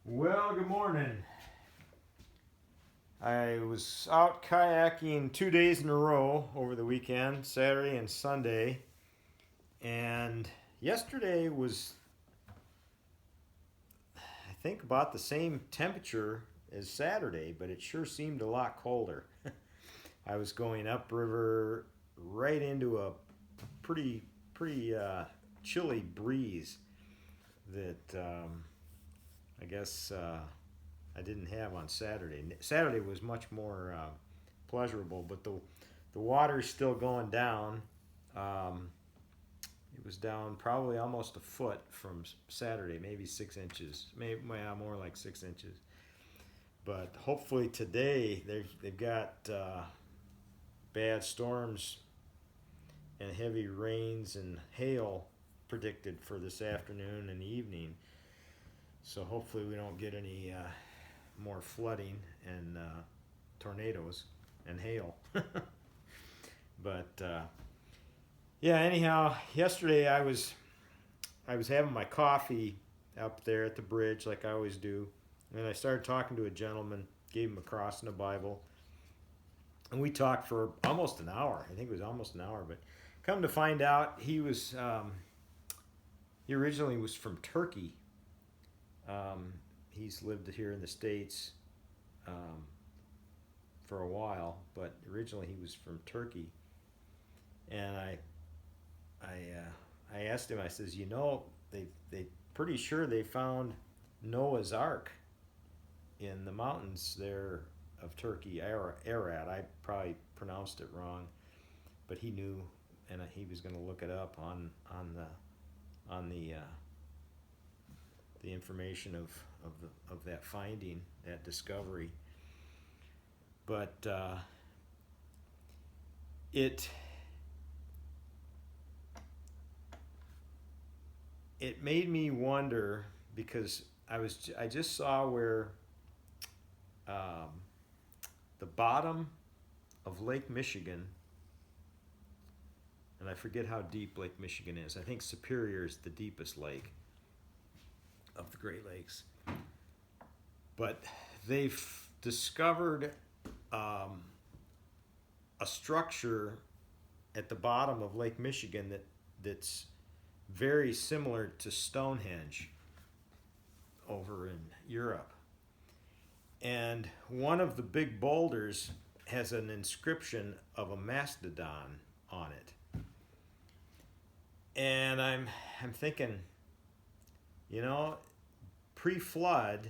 Well, good morning. I was out kayaking 2 days in a row over the weekend, Saturday and Sunday. And yesterday was, I think, about the same temperature as Saturday, but it sure seemed a lot colder. I was going upriver right into a pretty chilly breeze that I guess I didn't have on Saturday. Saturday was much more pleasurable, but the water's still going down. Um, it was down probably almost a foot from Saturday, maybe 6 inches, maybe more like 6 inches. But hopefully today they've got bad storms and heavy rains and hail predicted for this afternoon and evening. So hopefully we don't get any more flooding and tornadoes and hail. But yeah, anyhow, yesterday I was having my coffee up there at the bridge like I always do, and I started talking to a gentleman, gave him a cross and a Bible, and we talked for almost an hour. I think it was almost an hour, but come to find out, he originally was from Turkey. He's lived here in the States um, for a while, but originally he was from Turkey. And I asked him. I says, they pretty sure they found Noah's Ark in the mountains there of Turkey, Ararat. I probably pronounced it wrong, but he knew, and he was going to look it up on the information of that finding, that discovery. But it it made me wonder because I just saw where um, the bottom of Lake Michigan, and I forget how deep Lake Michigan is. I think Superior is the deepest lake of the Great Lakes, but they've discovered um, a structure at the bottom of Lake Michigan that's very similar to Stonehenge over in Europe. And one of the big boulders has an inscription of a mastodon on it. And I'm thinking, you know, pre-flood,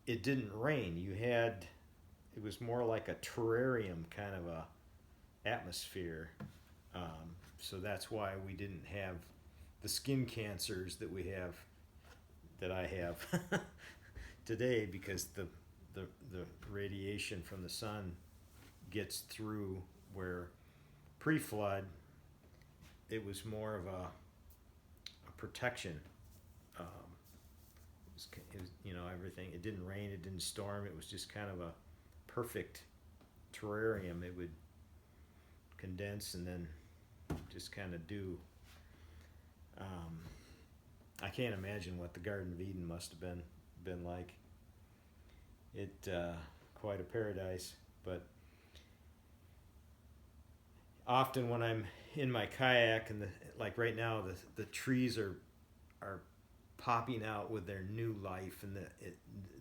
it didn't rain. It was more like a terrarium kind of a atmosphere. So that's why we didn't have the skin cancers that I have today, because the radiation from the sun gets through, where pre-flood it was more of a protection. Um, everything. It didn't rain, it didn't storm. It was just kind of a perfect terrarium. It would condense and then just kind of do. Um, I can't imagine what the Garden of Eden must have been like. It quite a paradise. But often when I'm in my kayak and like right now, the trees are popping out with their new life and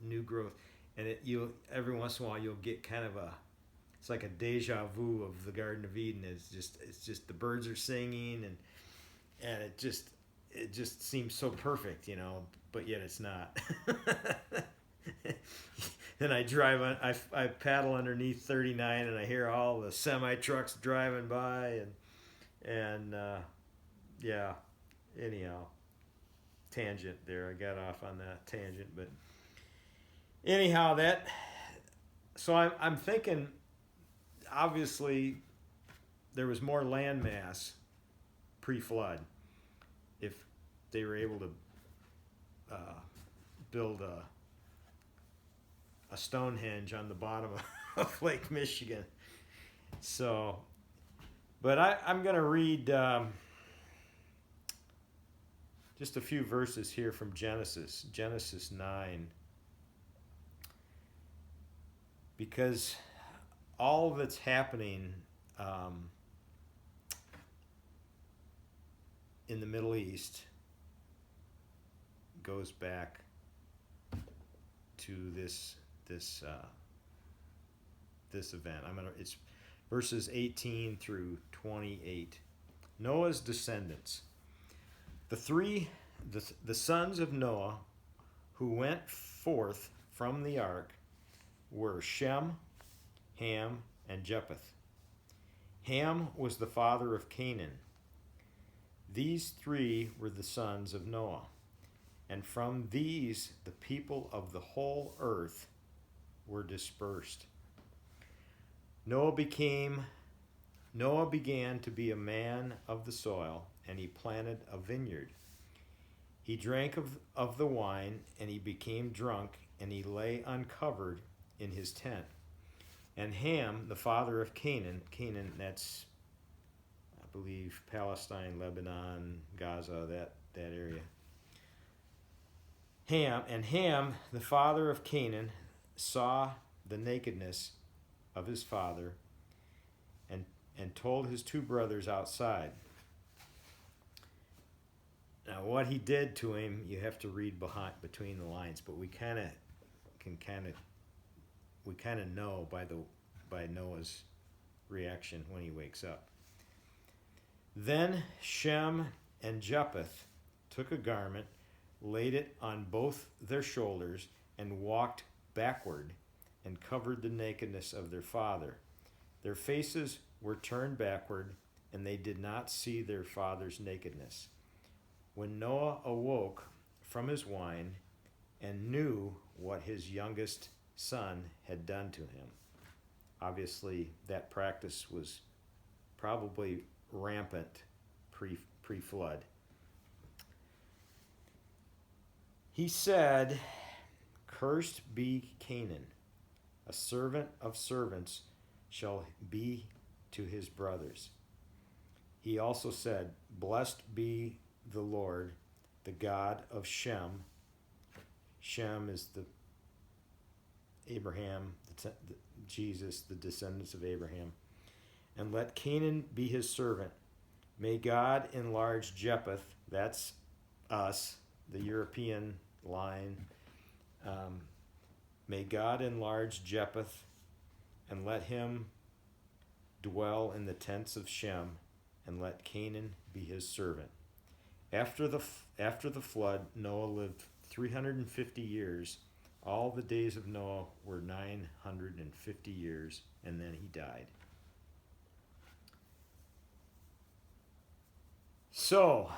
new growth, and you every once in a while you'll get kind of it's like a deja vu of the Garden of Eden. It's just the birds are singing, and it just seems so perfect, but yet it's not. Then I drive on, I paddle underneath 39, and I hear all the semi trucks driving by, and yeah. Anyhow, tangent there. I got off on that tangent, but anyhow, that. So I'm thinking, obviously, there was more land mass pre-flood. If they were able to uh, build a Stonehenge on the bottom of Lake Michigan. So, but I'm going to read just a few verses here from Genesis 9, because all that's happening in the Middle East goes back to this event. It's verses 18 through 28. Noah's descendants. The sons of Noah who went forth from the ark were Shem, Ham, and Japheth. Ham was the father of Canaan. These three were the sons of Noah, and from these the people of the whole earth were dispersed. Noah began to be a man of the soil, and he planted a vineyard. He drank of the wine, and he became drunk, and he lay uncovered in his tent. And Ham, the father of Canaan, that's, I believe, Palestine, Lebanon, Gaza, that area. Ham, the father of Canaan, saw the nakedness of his father and told his two brothers outside. Now, what he did to him, you have to read between the lines, but we kind of know by Noah's reaction when he wakes up. Then Shem and Japheth took a garment, laid it on both their shoulders, and walked backward and covered the nakedness of their father. Their faces were turned backward, and they did not see their father's nakedness. When Noah awoke from his wine and knew what his youngest son had done to him. Obviously, that practice was probably rampant pre-flood. He said, "Cursed be Canaan, a servant of servants shall be to his brothers." He also said, "Blessed be the Lord, the God of Shem." Shem is the Abraham, Jesus, the descendants of Abraham. "And let Canaan be his servant. May God enlarge Japheth," that's us, the European line. May God enlarge Japheth, and let him dwell in the tents of Shem, and let Canaan be his servant. After the flood, Noah lived 350 years. All the days of Noah were 950 years, and then he died. So,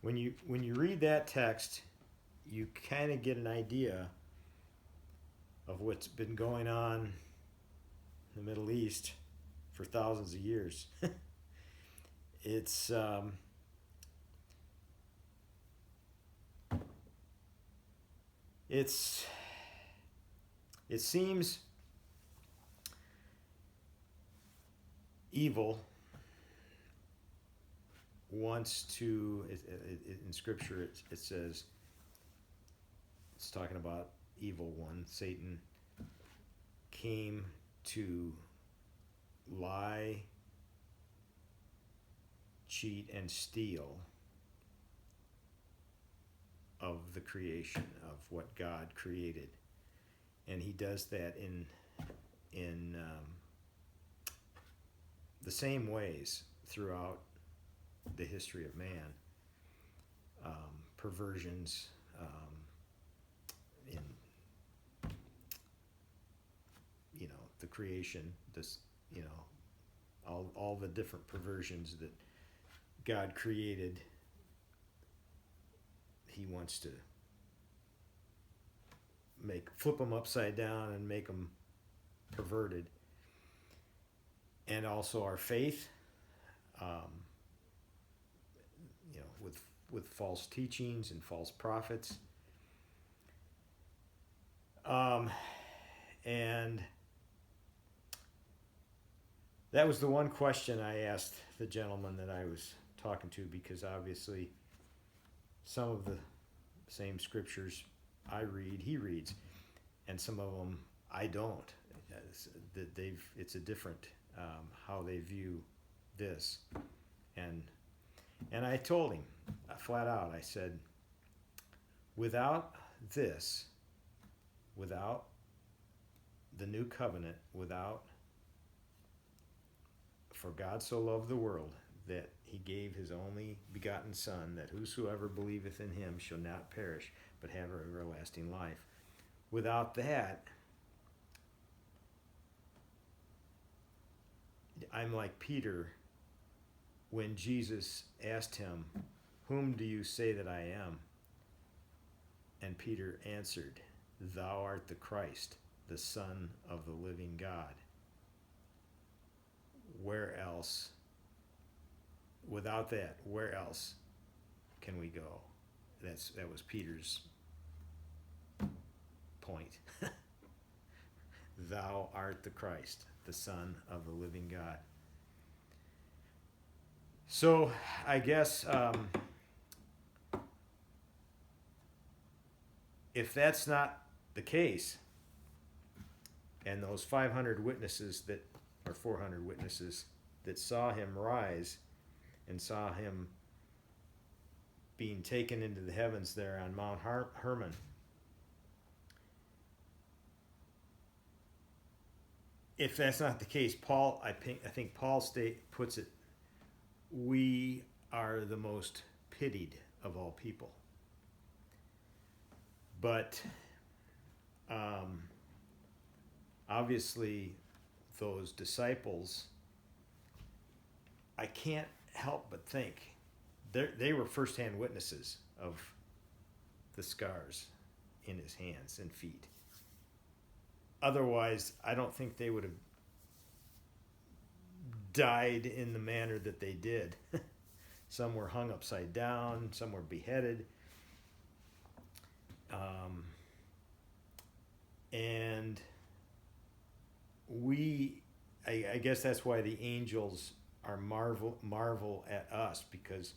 when you read that text, you kind of get an idea of what's been going on in the Middle East for thousands of years. It seems evil wants to, in Scripture it says, it's talking about evil one, Satan, came to lie, cheat, and steal of the creation of what God created. And he does that in the same ways throughout the history of man. Perversions in the creation, all the different perversions that God created, he wants to flip them upside down and make them perverted. And also our faith, with false teachings and false prophets. And that was the one question I asked the gentleman that I was talking to, because obviously some of the same scriptures I read, he reads, and some of them I don't. It's a different how they view this, and I told him flat out. I said, without this, without the new covenant, without for God so loved the world that he gave his only begotten Son, that whosoever believeth in him shall not perish, but have everlasting life. Without that, I'm like Peter when Jesus asked him, "Whom do you say that I am?" And Peter answered, "Thou art the Christ, the Son of the living God." Where else, without that, where else can we go? That was Peter's point. Thou art the Christ, the Son of the living God. So I guess if that's not the case, and those 500 witnesses that, or 400 witnesses that saw him rise and saw him being taken into the heavens there on Mount Hermon, if that's not the case, Paul, I think Paul puts it, we are the most pitied of all people. But obviously those disciples, I can't help but think they were firsthand witnesses of the scars in his hands and feet. Otherwise, I don't think they would have died in the manner that they did. Some were hung upside down, some were beheaded. And I guess that's why the angels are marvel at us, because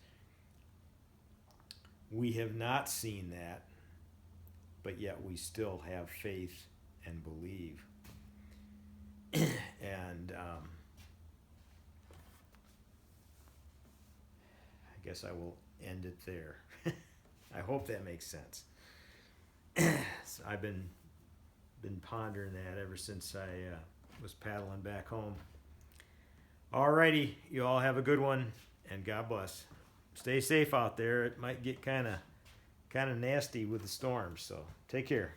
we have not seen that, but yet we still have faith and believe. And I guess I will end it there. I hope that makes sense. So I've been pondering that ever since I was paddling back home. Alrighty, you all have a good one, and God bless. Stay safe out there. It might get kind of nasty with the storms, so take care.